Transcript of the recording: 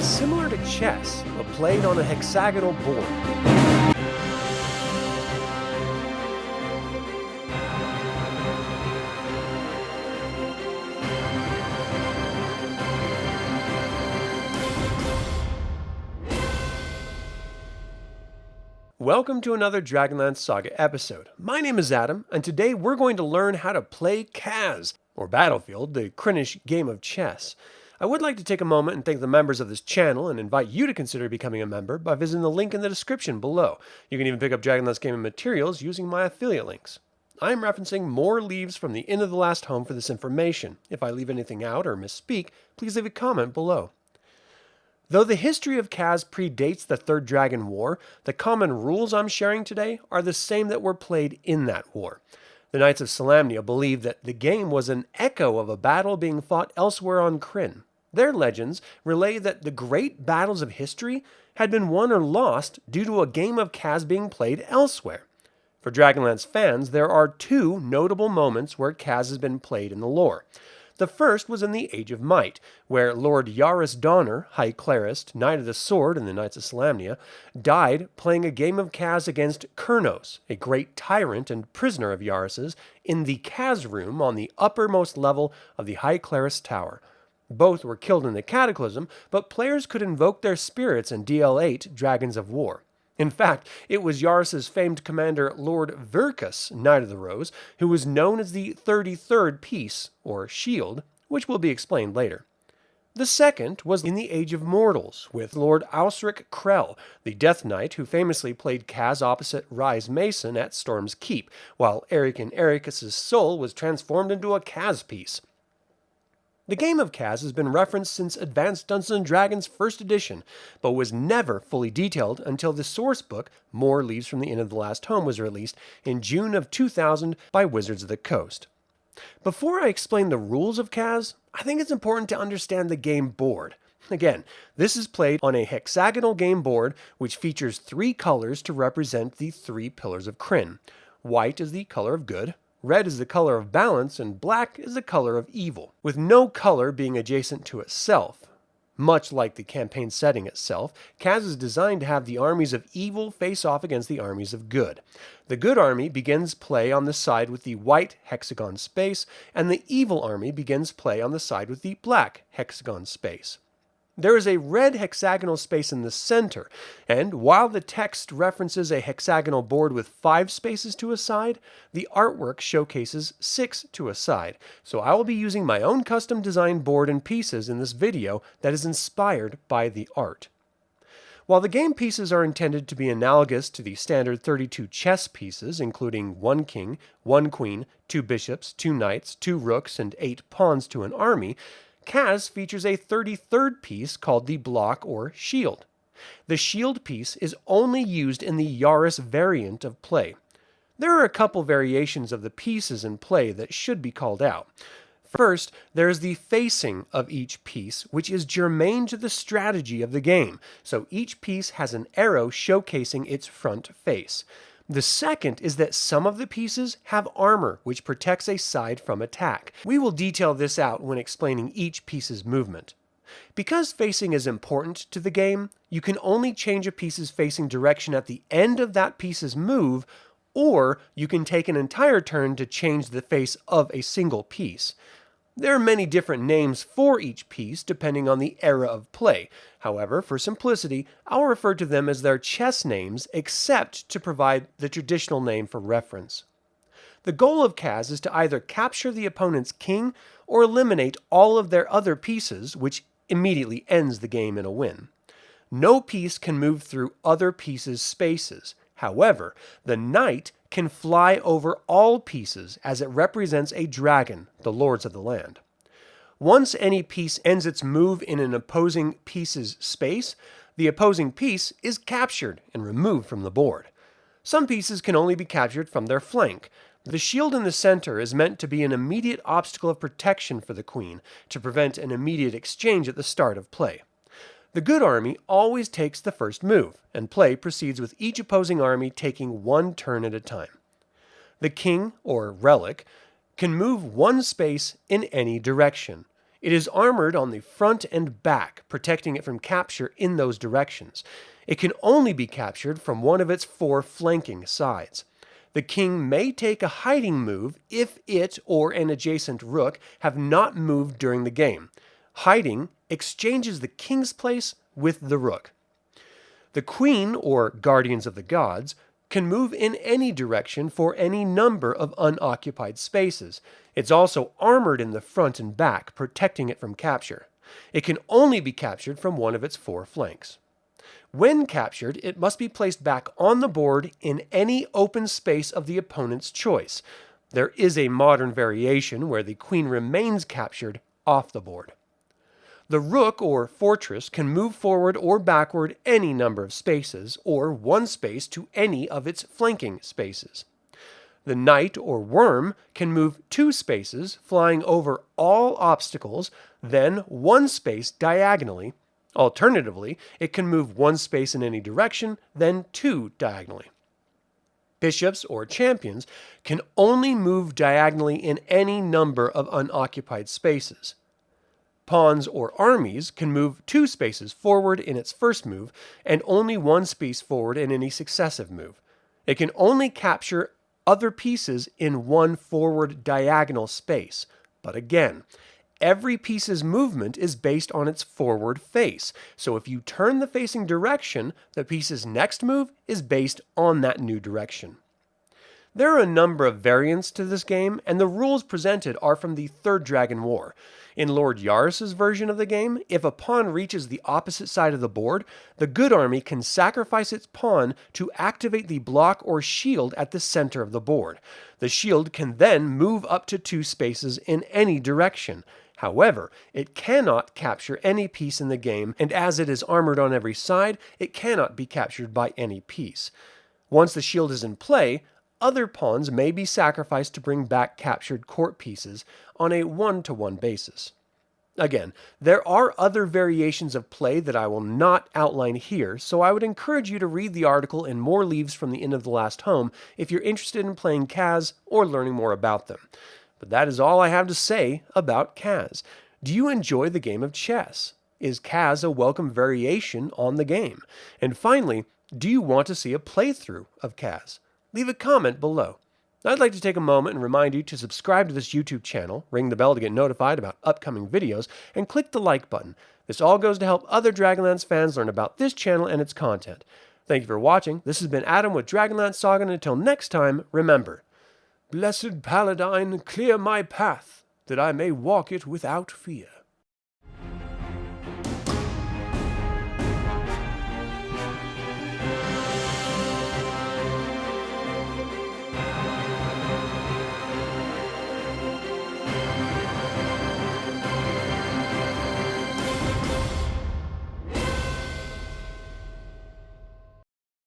It's similar to chess, but played on a hexagonal board. Welcome to another DragonLance Saga episode. My name is Adam, and today we're going to learn how to play Khas, or Battlefield, the Krynnish game of chess. I would like to take a moment and thank the members of this channel and invite you to consider becoming a member by visiting the link in the description below. You can even pick up DragonLance gaming materials using my affiliate links. I am referencing more leaves from the Inn of the Last Home for this information. If I leave anything out or misspeak, please leave a comment below. Though the history of Khas predates the Third Dragon War, the common rules I'm sharing today are the same that were played in that war. The Knights of Salamnia believed that the game was an echo of a battle being fought elsewhere on Krynn. Their legends relay that the great battles of history had been won or lost due to a game of Khas being played elsewhere. For Dragonlance fans, there are two notable moments where Khas has been played in the lore. The first was in the Age of Might, where Lord Yaris Donner, High Clerist, Knight of the Sword in the Knights of Salamnia, died playing a game of Khas against Kurnos, a great tyrant and prisoner of Yaris's, in the Khas room on the uppermost level of the High Clerist Tower. Both were killed in the Cataclysm, but players could invoke their spirits and DL8 Dragons of War. In fact, it was Yaris's famed commander Lord Verkus, Knight of the Rose, who was known as the 33rd Piece, or Shield, which will be explained later. The second was in the Age of Mortals, with Lord Ausric Krell, the Death Knight who famously played Khas opposite Rise Mason at Storm's Keep, while Eric Ericus's soul was transformed into a Khas piece. The game of Khas has been referenced since Advanced Dungeons & Dragons 1st edition, but was never fully detailed until the source book, More Leaves from the Inn of the Last Home, was released in June of 2000 by Wizards of the Coast. Before I explain the rules of Khas, I think it's important to understand the game board. Again, this is played on a hexagonal game board which features three colors to represent the three pillars of Krynn. White is the color of good, red is the color of balance, and black is the color of evil, with no color being adjacent to itself. Much like the campaign setting itself, Khas is designed to have the armies of evil face off against the armies of good. The good army begins play on the side with the white hexagon space, and the evil army begins play on the side with the black hexagon space. There is a red hexagonal space in the center, and while the text references a hexagonal board with 5 spaces to a side, the artwork showcases 6 to a side, so I will be using my own custom designed board and pieces in this video that is inspired by the art. While the game pieces are intended to be analogous to the standard 32 chess pieces, including 1 king, 1 queen, 2 bishops, 2 knights, 2 rooks, and 8 pawns to an army, Khas features a 33rd piece called the block or shield. The shield piece is only used in the Yaris variant of play. There are a couple variations of the pieces in play that should be called out. First, there is the facing of each piece, which is germane to the strategy of the game, so each piece has an arrow showcasing its front face. The second is that some of the pieces have armor, which protects a side from attack. We will detail this out when explaining each piece's movement. Because facing is important to the game, you can only change a piece's facing direction at the end of that piece's move, or you can take an entire turn to change the face of a single piece. There are many different names for each piece depending on the era of play. However, for simplicity, I'll refer to them as their chess names except to provide the traditional name for reference. The goal of Khas is to either capture the opponent's king or eliminate all of their other pieces, which immediately ends the game in a win. No piece can move through other pieces' spaces. However, the knight can fly over all pieces as it represents a dragon, the lords of the land. Once any piece ends its move in an opposing piece's space, the opposing piece is captured and removed from the board. Some pieces can only be captured from their flank. The shield in the center is meant to be an immediate obstacle of protection for the queen, to prevent an immediate exchange at the start of play. The good army always takes the first move, and play proceeds with each opposing army taking one turn at a time. The king, or relic, can move one space in any direction. It is armored on the front and back, protecting it from capture in those directions. It can only be captured from one of its 4 flanking sides. The king may take a hiding move if it or an adjacent rook have not moved during the game. Hiding exchanges the king's place with the rook. The queen, or guardians of the gods, can move in any direction for any number of unoccupied spaces. It's also armored in the front and back, protecting it from capture. It can only be captured from one of its 4 flanks. When captured, it must be placed back on the board in any open space of the opponent's choice. There is a modern variation where the queen remains captured off the board. The rook or fortress can move forward or backward any number of spaces, or 1 space to any of its flanking spaces. The knight or worm can move 2 spaces, flying over all obstacles, then 1 space diagonally. Alternatively, it can move 1 space in any direction, then 2 diagonally. Bishops or champions can only move diagonally in any number of unoccupied spaces. Pawns or armies can move 2 spaces forward in its first move, and only 1 space forward in any successive move. It can only capture other pieces in 1 forward diagonal space. But again, every piece's movement is based on its forward face, so if you turn the facing direction, the piece's next move is based on that new direction. There are a number of variants to this game, and the rules presented are from the Third Dragon War. In Lord Yaris's version of the game, if a pawn reaches the opposite side of the board, the good army can sacrifice its pawn to activate the block or shield at the center of the board. The shield can then move up to 2 spaces in any direction. However, it cannot capture any piece in the game, and as it is armored on every side, it cannot be captured by any piece. Once the shield is in play, other pawns may be sacrificed to bring back captured court pieces on a 1-to-1 basis. Again, there are other variations of play that I will not outline here, so I would encourage you to read the article in More Leaves from the Inn of the Last Home if you're interested in playing Khas or learning more about them. But that is all I have to say about Khas. Do you enjoy the game of chess? Is Khas a welcome variation on the game? And finally, do you want to see a playthrough of Khas? Leave a comment below. I'd like to take a moment and remind you to subscribe to this YouTube channel, ring the bell to get notified about upcoming videos, and click the like button. This all goes to help other Dragonlance fans learn about this channel and its content. Thank you for watching. This has been Adam with DragonLance Saga, and until next time, remember, Blessed Paladine, clear my path, that I may walk it without fear.